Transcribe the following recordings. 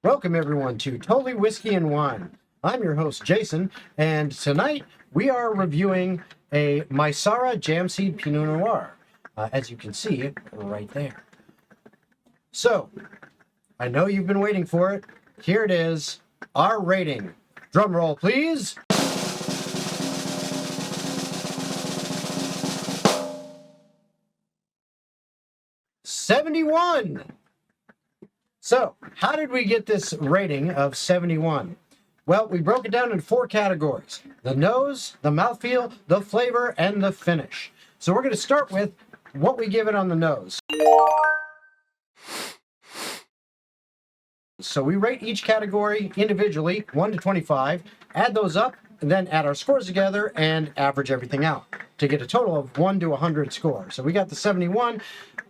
Welcome everyone to Totally Whiskey and Wine. I'm your host Jason, and tonight we are reviewing a Maysara Jamsheed Pinot Noir, as you can see right there. So, I know you've been waiting for it. Here it is, our rating. Drum roll, please. $71. So, how did we get this rating of 71? Well, we broke it down in 4 categories: the nose, the mouthfeel, the flavor, and the finish. So we're going to start with what we give it on the nose. So we rate each category individually, 1 to 25, add those up, and then add our scores together and average everything out to get a total of 1 to 100 score. So we got the 71.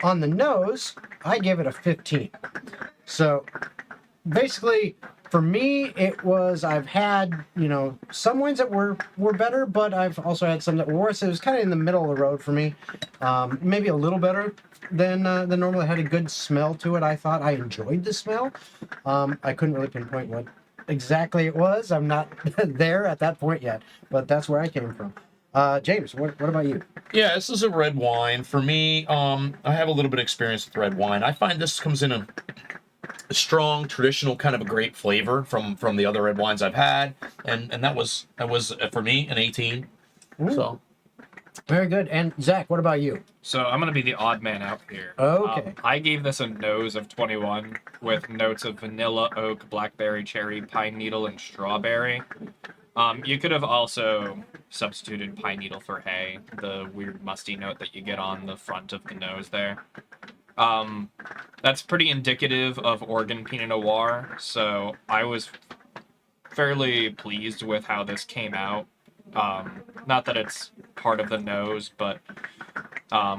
On the nose, I gave it a 15. So basically, for me, it was, I've had, some wines that were better, but I've also had some that were worse. It was kind of in the middle of the road for me. Maybe a little better than normal. It had a good smell to it, I thought. I enjoyed the smell. I couldn't really pinpoint what exactly it was. I'm not there at that point yet, but that's where I came from. James, what about you? Yeah, this is a red wine. For me, I have a little bit of experience with red wine. I find this comes in a strong, traditional kind of a great flavor from the other red wines I've had, and that was for me an 18. Ooh. So very good. And Zach, what about you? So I'm gonna be the odd man out here. Okay. I gave this a nose of 21 with notes of vanilla, oak, blackberry, cherry, pine needle, and strawberry. You could have also substituted pine needle for hay, the weird musty note that you get on the front of the nose there. That's pretty indicative of Oregon Pinot Noir, so I was fairly pleased with how this came out. Not that it's part of the nose, but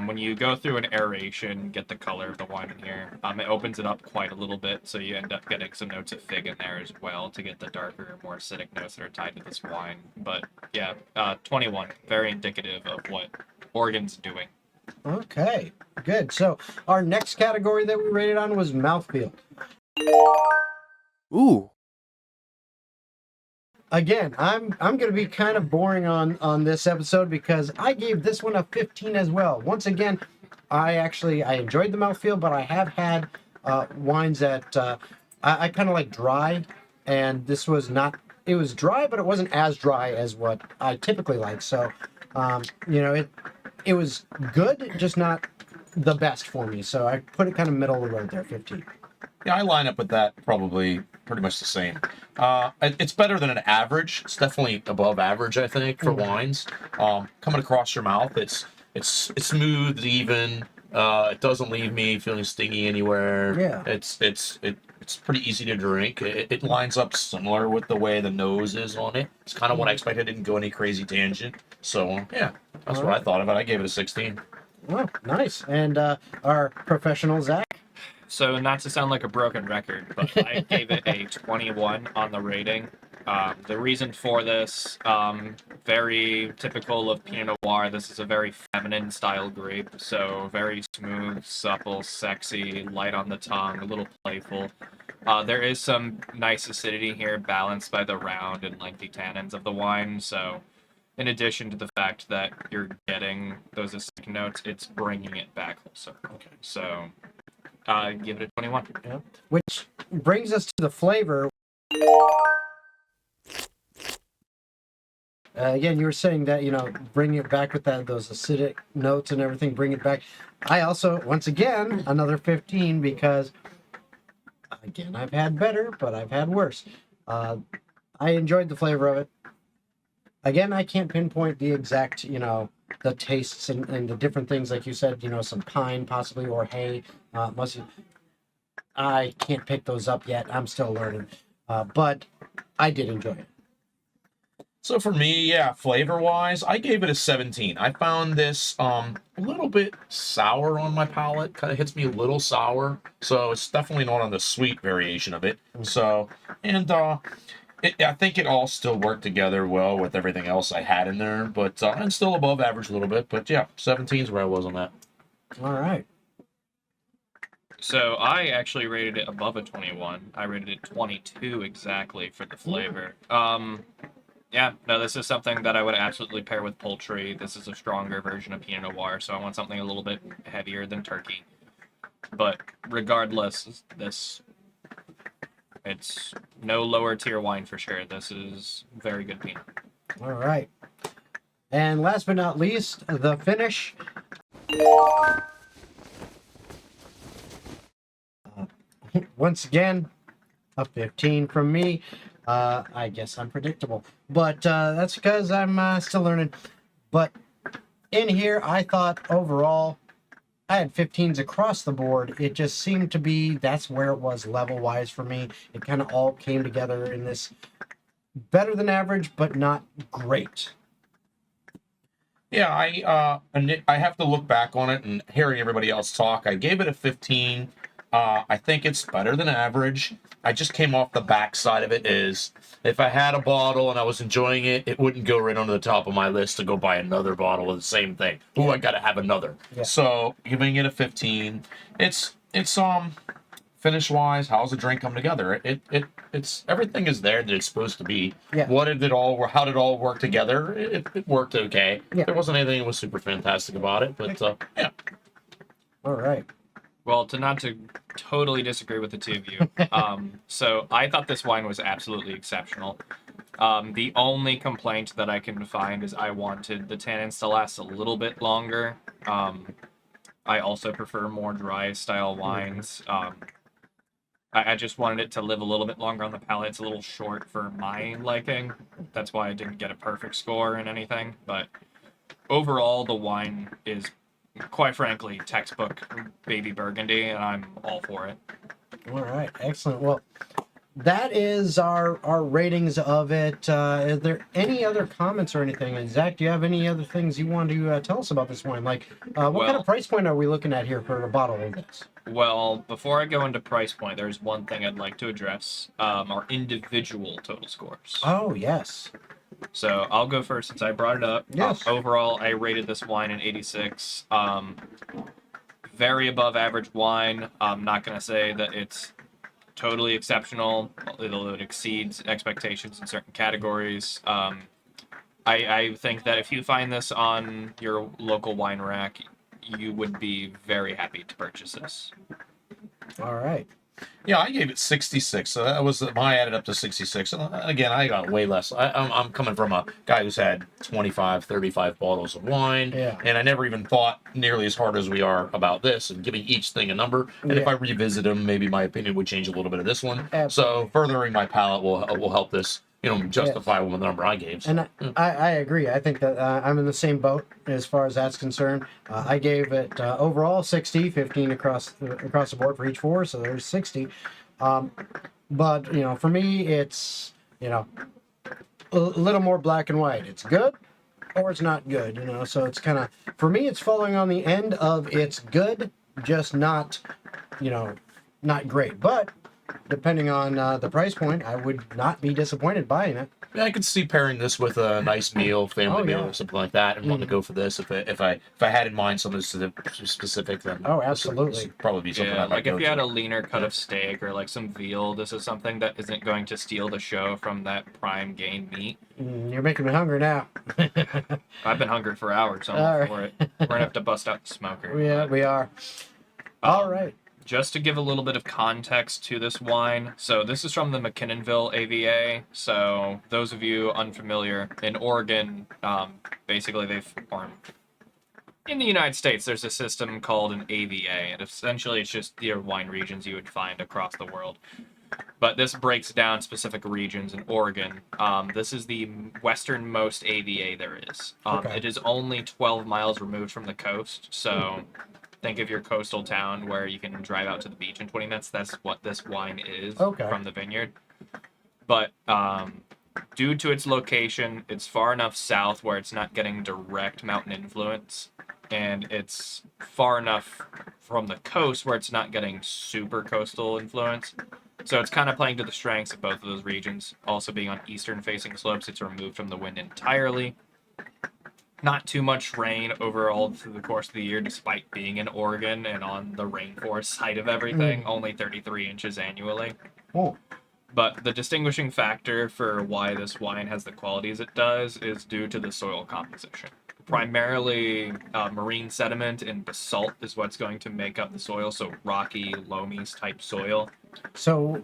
when you go through an aeration, get the color of the wine in here, it opens it up quite a little bit, so you end up getting some notes of fig in there as well to get the darker, more acidic notes that are tied to this wine. But yeah, 21, very indicative of what Oregon's doing. Okay, good. So our next category that we rated on was mouthfeel. Ooh. Again, I'm going to be kind of boring on this episode because I gave this one a 15 as well. Once again, I enjoyed the mouthfeel, but I have had wines that I kind of like dry, and this was not. It was dry, but it wasn't as dry as what I typically like. So, it was good, just not the best for me. So I put it kind of middle of the road there, 15. Yeah, I line up with that probably pretty much the same. It's better than an average. It's definitely above average, I think, for wines. Coming across your mouth, it's smooth, even. It doesn't leave me feeling stingy anywhere. Yeah. It's pretty easy to drink. It lines up similar with the way the nose is on it. It's kind of what I expected. Didn't go any crazy tangent. So yeah, that's what I thought of it. I gave it a 16. Oh, nice. And our professional Zach. So not to sound like a broken record, but I gave it a 21 on the rating. The reason for this, very typical of Pinot Noir, this is a very feminine style grape, so very smooth, supple, sexy, light on the tongue, a little playful. There is some nice acidity here, balanced by the round and lengthy tannins of the wine, so in addition to the fact that you're getting those acidic notes, it's bringing it back full circle. Okay. So give it a 21. Yeah. Which brings us to the flavor. Again, you were saying that, bring it back with those acidic notes and everything, bring it back. I also, once again, another 15 because, again, I've had better, but I've had worse. I enjoyed the flavor of it. Again, I can't pinpoint the exact, the tastes and the different things, like you said, some pine possibly or hay. I can't pick those up yet. I'm still learning. But I did enjoy it. So for me, yeah, flavor-wise, I gave it a 17. I found this a little bit sour on my palate. Kind of hits me a little sour. So it's definitely not on the sweet variation of it. So, and I think it all still worked together well with everything else I had in there. But I'm still above average a little bit. But yeah, 17 is where I was on that. All right. So I actually rated it above a 21. I rated it 22 exactly for the flavor. Yeah, no, this is something that I would absolutely pair with poultry. This is a stronger version of Pinot Noir, so I want something a little bit heavier than turkey. But regardless, it's no lower tier wine for sure. This is very good Pinot. All right. And last but not least, the finish. Once again, a 15 from me. I guess I'm predictable, but that's because I'm still learning. But in here, I thought overall, I had 15s across the board. It just seemed to be that's where it was level-wise for me. It kind of all came together in this better than average, but not great. Yeah, I have to look back on it and hearing everybody else talk. I gave it a 15. I think it's better than average. I just came off the backside of it is if I had a bottle and I was enjoying it, it wouldn't go right onto the top of my list to go buy another bottle of the same thing. Ooh, I gotta have another. Yeah. So giving it a 15. It's finish wise, how's the drink come together? It's everything is there that it's supposed to be. Yeah. How did it all work together? It worked okay. Yeah. There wasn't anything that was super fantastic about it, but yeah. All right. Well, not to totally disagree with the two of you. So I thought this wine was absolutely exceptional. The only complaint that I can find is I wanted the tannins to last a little bit longer. I also prefer more dry style wines. I just wanted it to live a little bit longer on the palate. It's a little short for my liking. That's why I didn't get a perfect score in anything. But overall, the wine is, quite frankly, textbook baby Burgundy, and I'm all for it. All right. Excellent. Well, that is our ratings of it. Is there any other comments or anything? And Zach, do you have any other things you want to tell us about this wine? Like, what kind of price point are we looking at here for a bottle of this? Well, before I go into price point, there's one thing I'd like to address. Our individual total scores. Oh, yes. So I'll go first since I brought it up. Yes. Overall, I rated this wine an 86. Very above average wine. I'm not going to say that it's totally exceptional, although it exceeds expectations in certain categories. I think that if you find this on your local wine rack, you would be very happy to purchase this. All right. Yeah, I gave it 66. So that was I added up to 66. And again, I got way less. I'm coming from a guy who's had 25, 35 bottles of wine. Yeah. And I never even thought nearly as hard as we are about this and giving each thing a number. And if Yeah. I revisit them, maybe my opinion would change a little bit of this one. Absolutely. So furthering my palate will help this, justify the number I gave. So. And I agree. I think that I'm in the same boat as far as that's concerned. I gave it overall 60, 15 across the board for each four, so there's 60. But for me, it's a little more black and white. It's good or it's not good. So it's kind of, for me, it's falling on the end of it's good, just not not great. But depending on the price point, I would not be disappointed buying it. Yeah, I could see pairing this with a nice meal, family meal, or something like that, and wanting to go for this. If I had in mind something specific, then Oh, this absolutely. would probably be something I Yeah, might like go if you had to. a leaner cut of steak or like some veal, this is something that isn't going to steal the show from that prime game meat. You're making me hungry now. I've been hungry for hours, so I'm All all right. for it. We're gonna have to bust out the smoker. Yeah, we are. All right. Just to give a little bit of context to this wine, so this is from the McKinnonville AVA. So those of you unfamiliar, in Oregon, basically in the United States, there's a system called an AVA, and essentially it's just the wine regions you would find across the world. But this breaks down specific regions in Oregon. This is the westernmost AVA there is. Okay. It is only 12 miles removed from the coast, so think of your coastal town where you can drive out to the beach in 20 minutes. That's what this wine is from the vineyard. But due to its location, it's far enough south where it's not getting direct mountain influence, and it's far enough from the coast where it's not getting super coastal influence. So it's kind of playing to the strengths of both of those regions. Also being on eastern facing slopes, it's removed from the wind entirely. Not too much rain overall through the course of the year, despite being in Oregon and on the rainforest side of everything. Only 33 inches annually. Oh, But the distinguishing factor for why this wine has the qualities it does is due to the soil composition. Primarily, marine sediment and basalt is what's going to make up the soil, so rocky, loamy type soil. so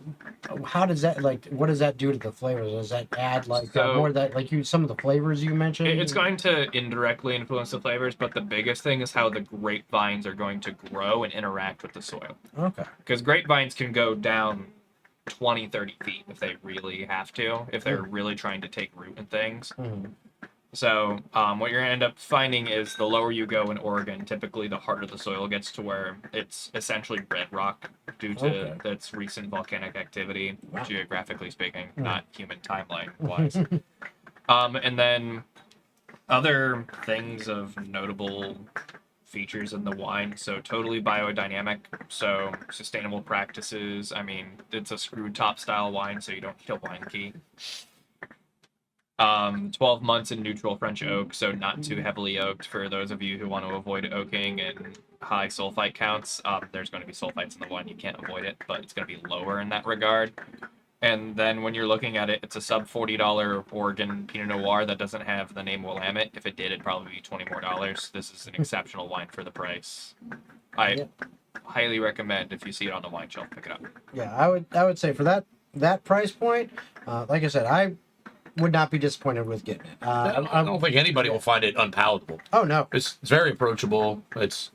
how does that what does that do to the flavors? Does that add So- more of that some of the flavors you mentioned? It's going to indirectly influence the flavors, but the biggest thing is how the grapevines are going to grow and interact with the soil. Okay. Because grapevines can go down 20, 30 feet if they really have to, if they're really trying to take root in things. Mhm. So what you're going to end up finding is the lower you go in Oregon, typically the harder the soil gets to where it's essentially red rock due to Okay. its recent volcanic activity, Wow. geographically speaking, Mm. not human timeline-wise. And then other things of notable features in the wine. So totally biodynamic, so sustainable practices. I mean, it's a screw top style wine, so you don't need a wine key. 12 months in neutral French oak, so not too heavily oaked for those of you who want to avoid oaking and high sulfite counts. There's going to be sulfites in the wine, you can't avoid it, but it's going to be lower in that regard. And then when you're looking at it, it's a sub $40 Oregon Pinot Noir that doesn't have the name Willamette. If it did, it'd probably be $20 more. This is an exceptional wine for the price. I Yeah. highly recommend if you see it on the wine shelf, pick it up. Yeah, I would say for that price point, like I said, I would not be disappointed with getting it. I don't think anybody will find it unpalatable. Oh no. It's very approachable. It's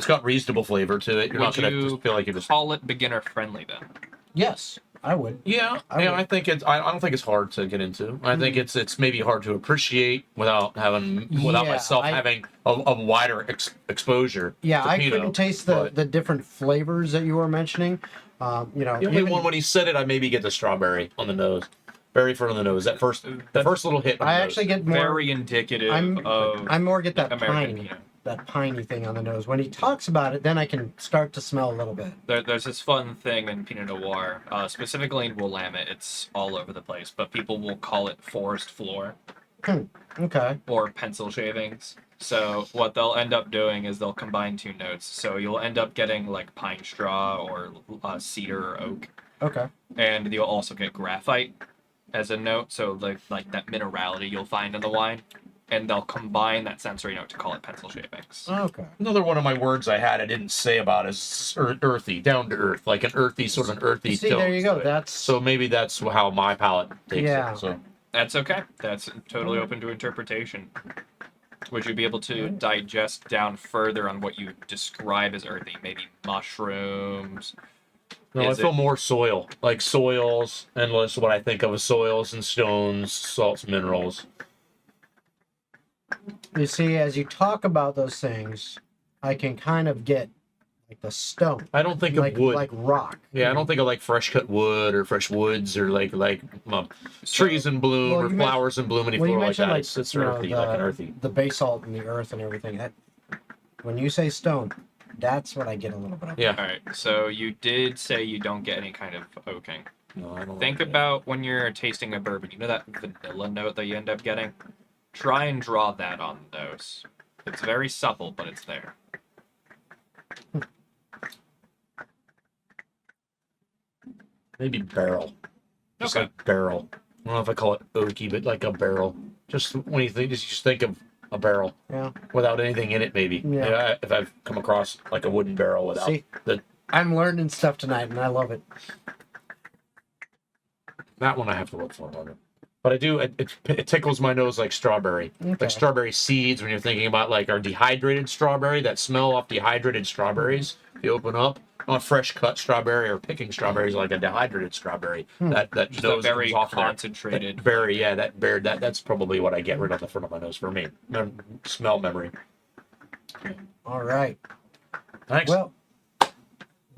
got reasonable flavor to it. You're not Would gonna you just feel like you're just. call it beginner friendly then? Yes, I would. Yeah, I would. I think it's. I don't think it's hard to get into. I think it's maybe hard to appreciate without Yeah, myself I- having a wider exposure. Yeah, to I Pinot, couldn't taste but- the different flavors that you were mentioning. The only even- one when he said it, I maybe get the strawberry on the nose, very first on the nose. The first little hit. On I the actually nose. get more. Very indicative of I more get that American piney, Pinot. that piney thing on the nose. When he talks about it, then I can start to smell a little bit. There's this fun thing in Pinot Noir, specifically in Willamette. It's all over the place, but people will call it forest floor Okay. or pencil shavings. So what they'll end up doing is they'll combine two notes. So you'll end up getting like pine straw or cedar or oak, Okay. and you'll also get graphite as a note. So like that minerality you'll find in the wine, and they'll combine that sensory note to call it pencil shavings. Okay. Another one of my words I didn't say about is earthy, down to earth, like an earthy See, tone there you go. to it. That's So maybe that's how my palate takes Yeah. it. So That's okay. That's totally open to interpretation. Would you be able to digest down further on what you describe as earthy? Maybe mushrooms. no, I Is feel it- more soil, like soils, and that's what I think of as soils and stones, salts, minerals. You see, as you talk about those things, I can kind of get like the stone, I don't think like of wood. like rock. Yeah, I don't think of like fresh cut wood or fresh woods or like trees in bloom Well, or you men- flowers in bloom, any Well, you floral like mentioned that. like It's you know, earthy, like an earthy. the basalt and the earth and everything. When you say stone, that's what I get a little bit of. Yeah. All right. So you did say you don't get any kind of oaking. No, I don't Think like that. about when you're tasting a bourbon. You know that vanilla note that you end up getting? Try and draw that on the nose. It's very supple, but it's there. Maybe barrel. Just Okay. like barrel. I don't know if I call it oaky, but like a barrel. Just when you think, just think of a barrel Yeah. without anything in it. Maybe. Yeah. If I've come across like a wooden barrel without See? the I'm learning stuff tonight, and I love it. that one, I have to look for harder. But I do. It tickles my nose like strawberry. Okay. Like strawberry seeds when you're thinking about like our dehydrated strawberry, that smell off dehydrated strawberries. If you open up on a fresh cut strawberry or picking strawberries like a dehydrated strawberry, that Just a nose very comes off there. concentrated. That berry, yeah, that's probably what I get right on the front of my nose for me. Smell memory. All right. Thanks. Well,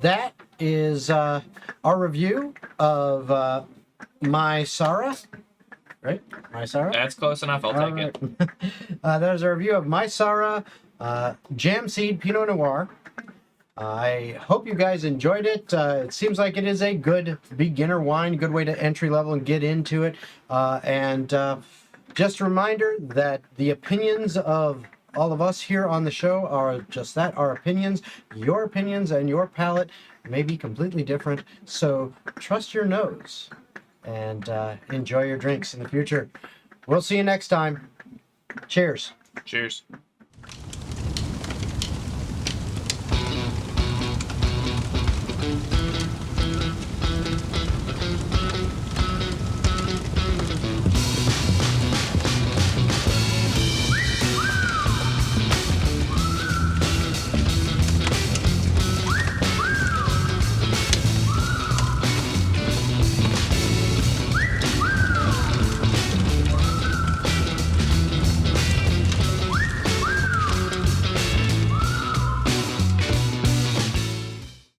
that is our review of Maysara. Right? Maysara? That's close enough. I'll take it. That is a review of Maysara Jamsheed Pinot Noir. I hope you guys enjoyed it. It seems like it is a good beginner wine, good way to entry level and get into it. Just a reminder that the opinions of all of us here on the show are just that, our opinions. Your opinions and your palate may be completely different, so trust your nose and enjoy your drinks in the future. We'll see you next time. Cheers. Cheers.